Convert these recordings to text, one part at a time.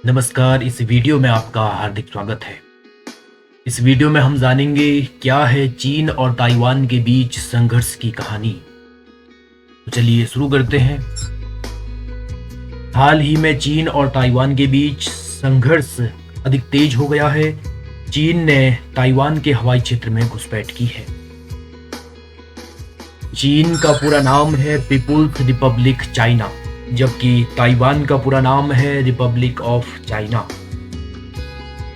नमस्कार। इस वीडियो में आपका हार्दिक स्वागत है। इस वीडियो में हम जानेंगे क्या है चीन और ताइवान के बीच संघर्ष की कहानी। तो चलिए शुरू करते हैं। हाल ही में चीन और ताइवान के बीच संघर्ष अधिक तेज हो गया है। चीन ने ताइवान के हवाई क्षेत्र में घुसपैठ की है। चीन का पूरा नाम है पीपुल्स रिपब्लिक चाइना, जबकि ताइवान का पूरा नाम है रिपब्लिक ऑफ चाइना।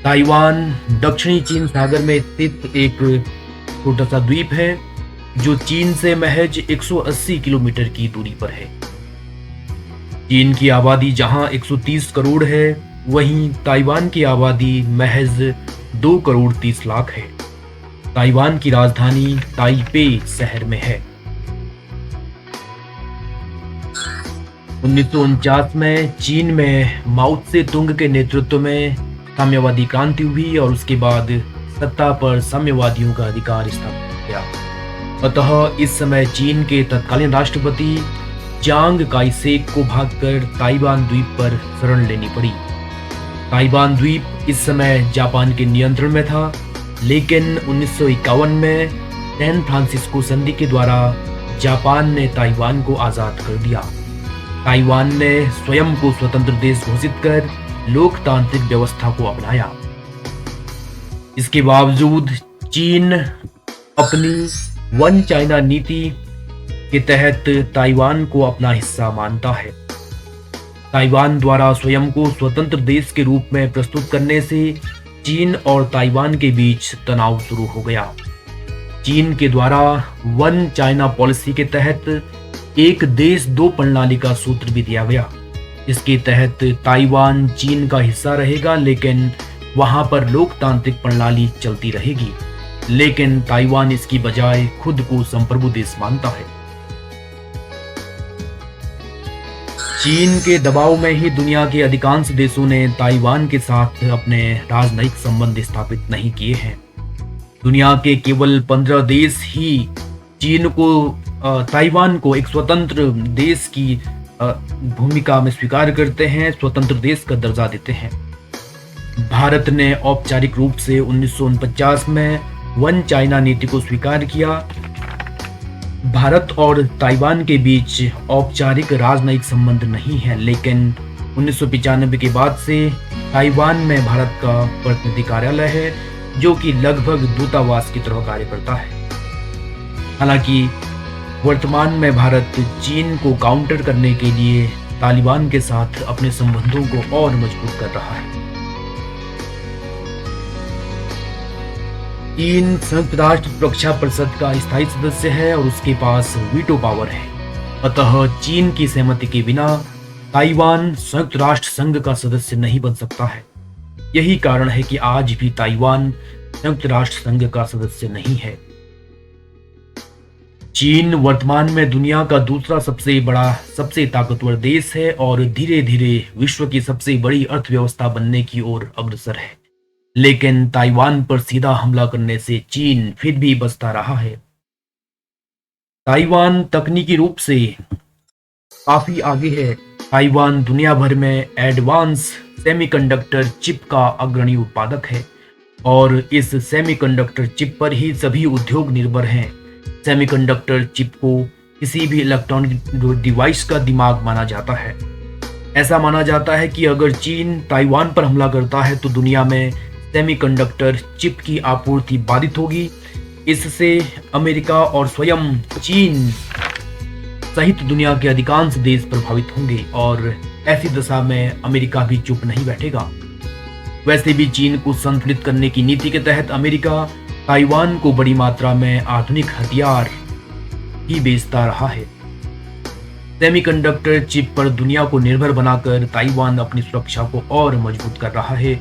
ताइवान दक्षिणी चीन सागर में स्थित एक छोटा सा द्वीप है जो चीन से महज 180 किलोमीटर की दूरी पर है। चीन की आबादी जहां 130 करोड़ है, वहीं ताइवान की आबादी महज 2 करोड़ 30 लाख है। ताइवान की राजधानी ताइपे शहर में है। 1949 में चीन में माओ त्से तुंग के नेतृत्व में साम्यवादी क्रांति हुई और उसके बाद सत्ता पर साम्यवादियों का अधिकार स्थापित हो गया। अतः इस समय चीन के तत्कालीन राष्ट्रपति चांग काई शेक को भागकर ताइवान द्वीप पर शरण लेनी पड़ी। ताइवान द्वीप इस समय जापान के नियंत्रण में था, लेकिन 1951 में सैन फ्रांसिस्को संधि के द्वारा जापान ने ताइवान को आजाद कर दिया। ताइवान ने स्वयं को स्वतंत्र देश घोषित कर लोकतांत्रिक व्यवस्था को अपनाया। इसके बावजूद चीन अपनी वन चाइना नीति के तहत ताइवान को अपना हिस्सा मानता है। ताइवान द्वारा स्वयं को स्वतंत्र देश के रूप में प्रस्तुत करने से चीन और ताइवान के बीच तनाव शुरू हो गया। चीन के द्वारा वन चाइना पॉलिसी के तहत एक देश दो प्रणाली का सूत्र भी दिया गया। इसके तहत ताइवान चीन का हिस्सा रहेगा, लेकिन वहां पर लोकतांत्रिक प्रणाली चलती रहेगी। लेकिन ताइवान इसकी बजाय खुद को संप्रभु देश मानता है। चीन के दबाव में ही दुनिया के अधिकांश देशों ने ताइवान के साथ अपने राजनयिक संबंध स्थापित नहीं किए हैं। दुनिया के केवल 15 देश ही चीन को ताइवान को एक स्वतंत्र देश की भूमिका में स्वीकार करते हैं, स्वतंत्र देश का दर्जा देते हैं। भारत ने औपचारिक रूप से 1949 में वन चाइना नीति को स्वीकार किया। भारत और ताइवान के बीच औपचारिक राजनयिक संबंध नहीं है, लेकिन 1995 के बाद से ताइवान में भारत का प्रतिनिधि कार्यालय है, जो कि लगभग दूतावास की तरह कार्य करता है। हालांकि वर्तमान में भारत चीन को काउंटर करने के लिए तालिबान के साथ अपने संबंधों को और मजबूत कर रहा है। चीन संयुक्त राष्ट्र सुरक्षा परिषद का स्थायी सदस्य है और उसके पास वीटो पावर है। अतः चीन की सहमति के बिना ताइवान संयुक्त राष्ट्र संघ का सदस्य नहीं बन सकता है। यही कारण है कि आज भी ताइवान संयुक्त राष्ट्र संघ का सदस्य नहीं है। चीन वर्तमान में दुनिया का दूसरा सबसे बड़ा, सबसे ताकतवर देश है और धीरे धीरे विश्व की सबसे बड़ी अर्थव्यवस्था बनने की ओर अग्रसर है। लेकिन ताइवान पर सीधा हमला करने से चीन फिर भी बचता रहा है। ताइवान तकनीकी रूप से काफी आगे है। ताइवान दुनिया भर में एडवांस सेमीकंडक्टर चिप का अग्रणी उत्पादक है और इस सेमीकंडक्टर चिप पर ही सभी उद्योग निर्भर हैं। सेमीकंडक्टर चिप को किसी भी इलेक्ट्रॉनिक डिवाइस का दिमाग माना जाता है। ऐसा माना जाता है कि अगर चीन ताइवान पर हमला करता है तो दुनिया में सेमीकंडक्टर चिप की आपूर्ति बाधित होगी। इससे अमेरिका और स्वयं चीन सहित दुनिया के अधिकांश देश प्रभावित होंगे और ऐसी दशा में अमेरिका भी चुप नहीं बैठेगा। वैसे भी चीन को संतुलित करने की नीति के तहत अमेरिका ताइवान को बड़ी मात्रा में आधुनिक हथियार ही बेचता रहा है। सेमीकंडक्टर चिप पर दुनिया को निर्भर बनाकर ताइवान अपनी सुरक्षा को और मजबूत कर रहा है।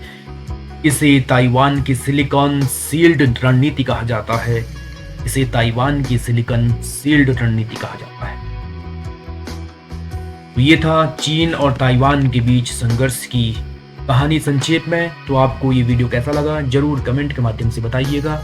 इसे ताइवान की सिलिकॉन शील्ड रणनीति कहा जाता है। इसे ताइवान की सिलिकॉन शील्ड रणनीति कहा जाता है। तो ये था चीन और ताइवान के बीच संघर्ष की कहानी संक्षेप में। तो आपको ये वीडियो कैसा लगा जरूर कमेंट के माध्यम से बताइएगा।